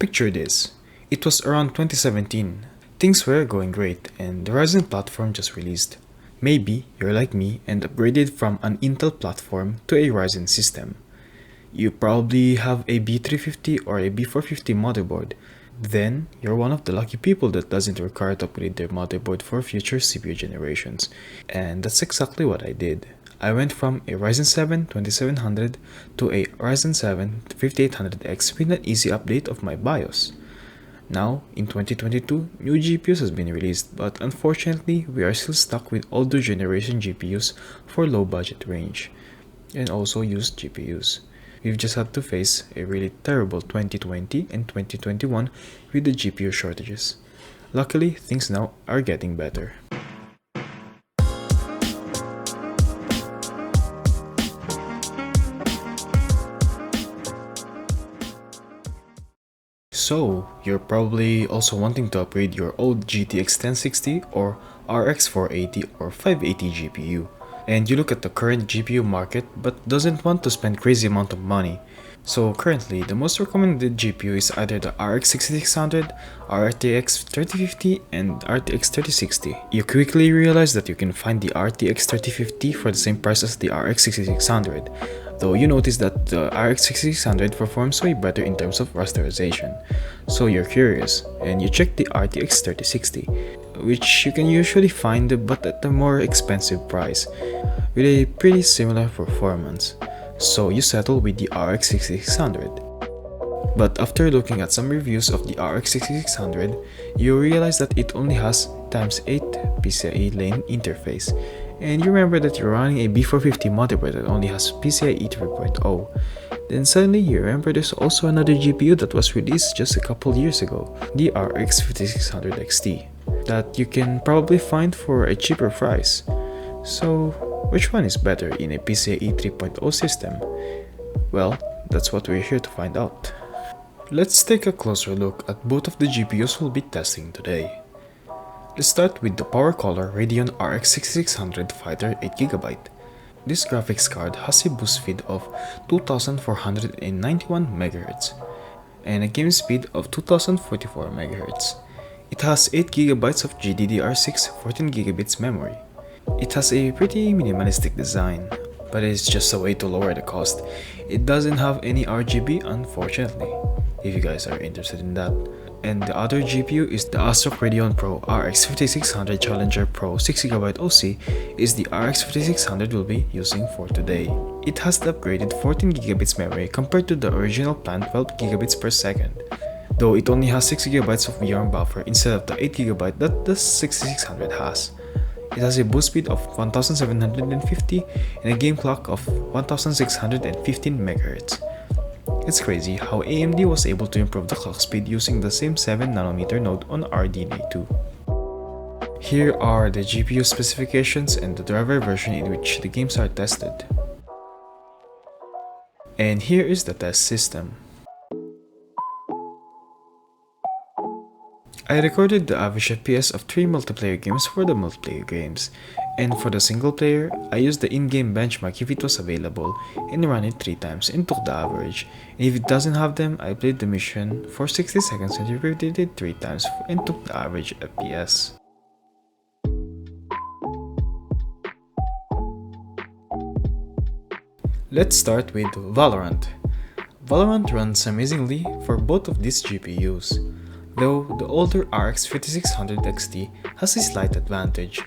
Picture this. It was around 2017. Things were going great and the Ryzen platform just released. Maybe you're like me and upgraded from an Intel platform to a Ryzen system. You probably have a B350 or a B450 motherboard. Then, you're one of the lucky people that doesn't require to upgrade their motherboard for future CPU generations. And that's exactly what I did. I went from a Ryzen 7 2700 to a Ryzen 7 5800X with an easy update of my BIOS. Now, in 2022, new GPUs has been released, but unfortunately, we are still stuck with older generation GPUs for low budget range, and also used GPUs. We've just had to face a really terrible 2020 and 2021 with the GPU shortages. Luckily, things now are getting better. So, you're probably also wanting to upgrade your old GTX 1060 or RX 480 or 580 GPU. And you look at the current GPU market but doesn't want to spend crazy amount of money. So currently, the most recommended GPU is either the RX 6600, RTX 3050, and RTX 3060. You quickly realize that you can find the RTX 3050 for the same price as the RX 6600, though you notice that the RX 6600 performs way better in terms of rasterization. So you're curious, and you check the RTX 3060, which you can usually find but at a more expensive price, with a pretty similar performance. So you settle with the RX 6600. But after looking at some reviews of the RX 6600, you realize that it only has x8 PCIe lane interface, and you remember that you're running a B450 motherboard that only has PCIe 3.0. Then suddenly you remember there's also another GPU that was released just a couple years ago, the RX 5600 XT, that you can probably find for a cheaper price. So, which one is better in a PCIe 3.0 system? Well, that's what we're here to find out. Let's take a closer look at both of the GPUs we'll be testing today. Let's start with the power-collar Radeon RX 6600 Fighter 8GB. This graphics card has a boost speed of 2491 MHz and a game speed of 2044 MHz. It has 8GB of GDDR6 14GB memory. It has a pretty minimalistic design, but it's just a way to lower the cost. It doesn't have any RGB, unfortunately, if you guys are interested in that. And the other GPU is the ASRock Radeon Pro RX 5600 Challenger Pro 6GB OC is the RX 5600 we'll be using for today. It has the upgraded 14GB memory compared to the original planned 12GB per second, though it only has 6GB of VRAM buffer instead of the 8GB that the 6600 has. It has a boost speed of 1750 and a game clock of 1615 MHz. It's crazy how AMD was able to improve the clock speed using the same 7nm node on RDNA 2. Here are the GPU specifications and the driver version in which the games are tested. And here is the test system. I recorded the average FPS of 3 multiplayer games for the multiplayer games, and for the single player, I used the in-game benchmark if it was available and ran it 3 times and took the average. And if it doesn't have them, I played the mission for 60 seconds and repeated it 3 times and took the average FPS. Let's start with Valorant. Valorant runs amazingly for both of these GPUs, though the older RX 5600 XT has a slight advantage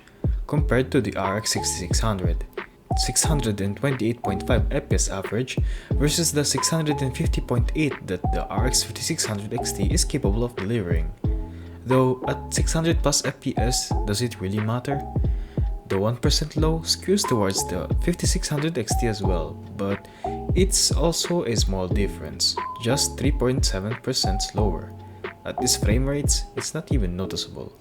compared to the RX 6600, 628.5 FPS average versus the 650.8 that the RX 5600 XT is capable of delivering. Though at 600 plus FPS, does it really matter? The 1% low skews towards the 5600 XT as well, but it's also a small difference, just 3.7% slower. At these frame rates, it's not even noticeable.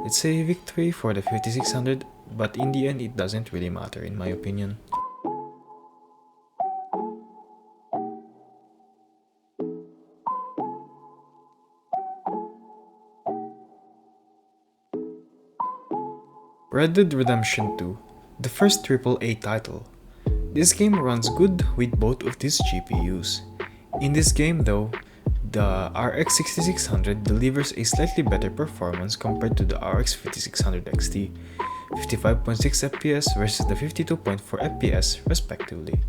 It's a victory for the 5600, but in the end it doesn't really matter in my opinion. Red Dead Redemption 2, the first AAA title. This game runs good with both of these GPUs. In this game though, The RX 6600 delivers a slightly better performance compared to the RX 5600 XT, 55.6 FPS versus the 52.4 FPS respectively.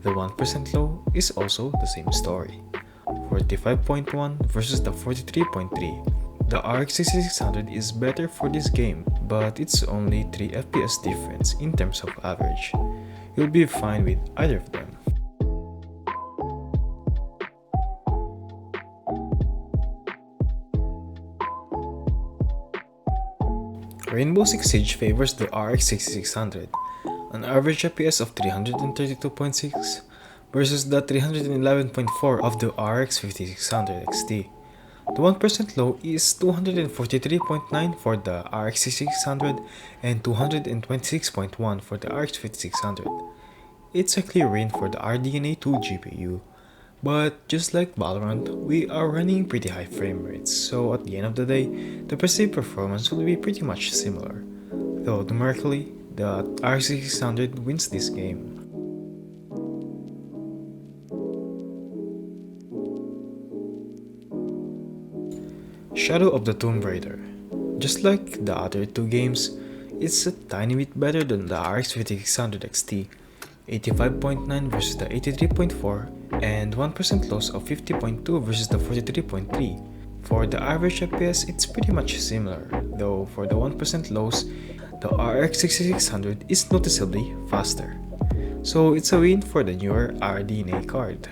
The 1% low is also the same story, 45.1 versus the 43.3. The RX 6600 is better for this game, but it's only 3 FPS difference in terms of average. You'll be fine with either of them. Rainbow Six Siege favors the RX 6600, an average FPS of 332.6 versus the 311.4 of the RX 5600 XT. The 1% low is 243.9 for the RX 6600 and 226.1 for the RX 5600. It's a clear win for the RDNA 2 GPU. But just like Valorant, we are running pretty high frame rates, so at the end of the day, the perceived performance will be pretty much similar. Though numerically, the RX 600 wins this game. Shadow of the Tomb Raider. Just like the other two games, it's a tiny bit better than the RX 5600 XT, 85.9 versus the 83.4 and 1% loss of 50.2 versus the 43.3. For the average FPS, it's pretty much similar, though for the 1% loss, the RX 6600 is noticeably faster. So it's a win for the newer RDNA card.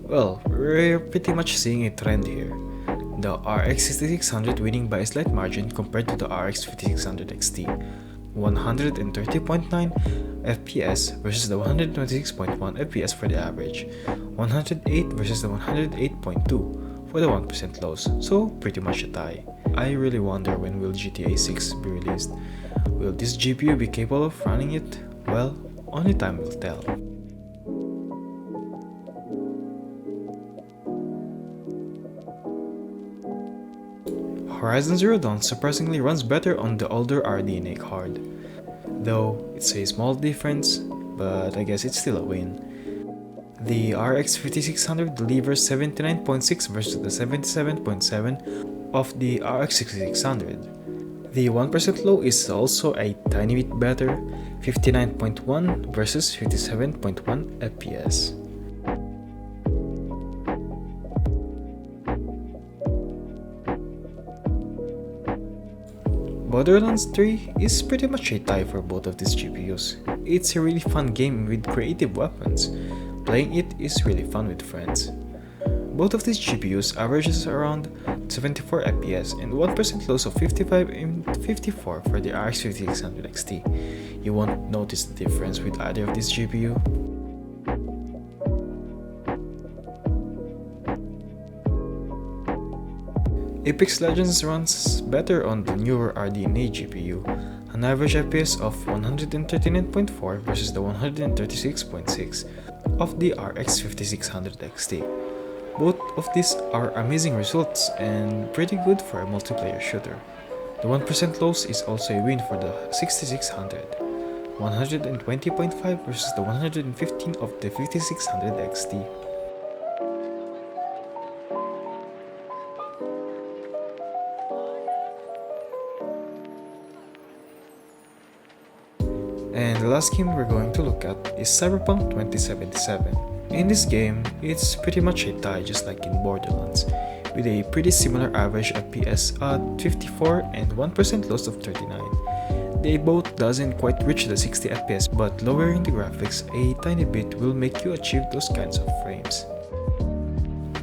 Well, we're pretty much seeing a trend here. The RX 6600 winning by a slight margin compared to the RX 5600 XT, 130.9 FPS versus the 126.1 FPS for the average, 108 versus the 108.2 for the 1% loss, so pretty much a tie. I really wonder when will GTA 6 be released. Will this GPU be capable of running it? Well, only time will tell. Horizon Zero Dawn surprisingly runs better on the older RDNA card. Though it's a small difference, but I guess it's still a win. The RX 5600 delivers 79.6 versus the 77.7 of the RX 6600. The 1% low is also a tiny bit better, 59.1 versus 57.1 FPS. Borderlands 3 is pretty much a tie for both of these GPUs. It's a really fun game with creative weapons. Playing it is really fun with friends. Both of these GPUs averages around 74 FPS and 1% loss of 55 and 54 for the RX 5600 XT. You won't notice the difference with either of these GPU. Apex Legends runs better on the newer RDNA GPU, an average FPS of 139.4 versus the 136.6 of the RX 5600 XT. Both of these are amazing results and pretty good for a multiplayer shooter. The 1% loss is also a win for the 6600, 120.5 versus the 115 of the 5600 XT. And the last game we're going to look at is Cyberpunk 2077. In this game, it's pretty much a tie just like in Borderlands, with a pretty similar average FPS at 54 and 1% loss of 39. They both doesn't quite reach the 60 FPS, but lowering the graphics a tiny bit will make you achieve those kinds of frames.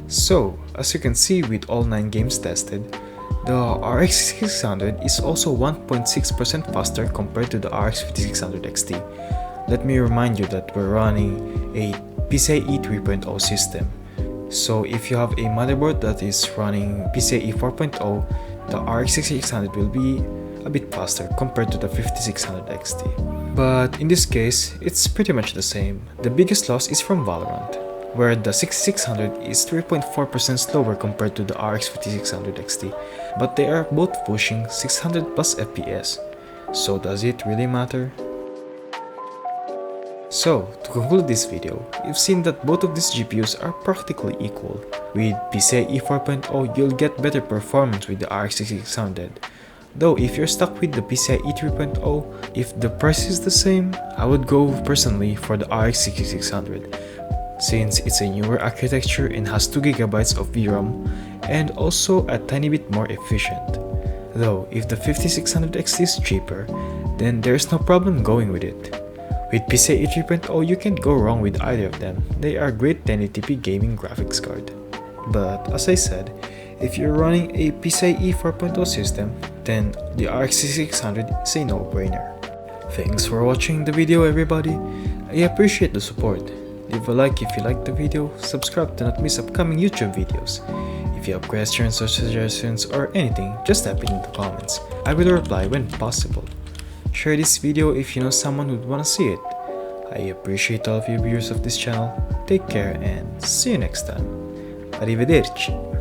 So, as you can see with all 9 games tested, the RX 6600 is also 1.6% faster compared to the RX 5600 XT. Let me remind you that we're running a PCIe 3.0 system. So if you have a motherboard that is running PCIe 4.0, the RX 6600 will be a bit faster compared to the 5600 XT. But in this case, it's pretty much the same. The biggest loss is from Valorant, where the 6600 is 3.4% slower compared to the RX 5600 XT, but they are both pushing 600 plus FPS. So does it really matter? So, to conclude this video, you've seen that both of these GPUs are practically equal. With PCIe 4.0, you'll get better performance with the RX 6600. Though if you're stuck with the PCIe 3.0, if the price is the same, I would go personally for the RX 6600 since it's a newer architecture and has 2GB of VRAM and also a tiny bit more efficient. Though if the 5600 XT is cheaper, then there's no problem going with it. With PCIe 3.0, you can't go wrong with either of them. They are great 1080p gaming graphics card. But as I said, if you're running a PCIe 4.0 system, then the RX 6600 is a no-brainer. Thanks for watching the video, everybody. I appreciate the support. Leave a like if you liked the video, subscribe to not miss upcoming YouTube videos. If you have questions or suggestions or anything, just type it in the comments. I will reply when possible. Share this video if you know someone who'd wanna see it. I appreciate all of you viewers of this channel. Take care and see you next time. Arrivederci.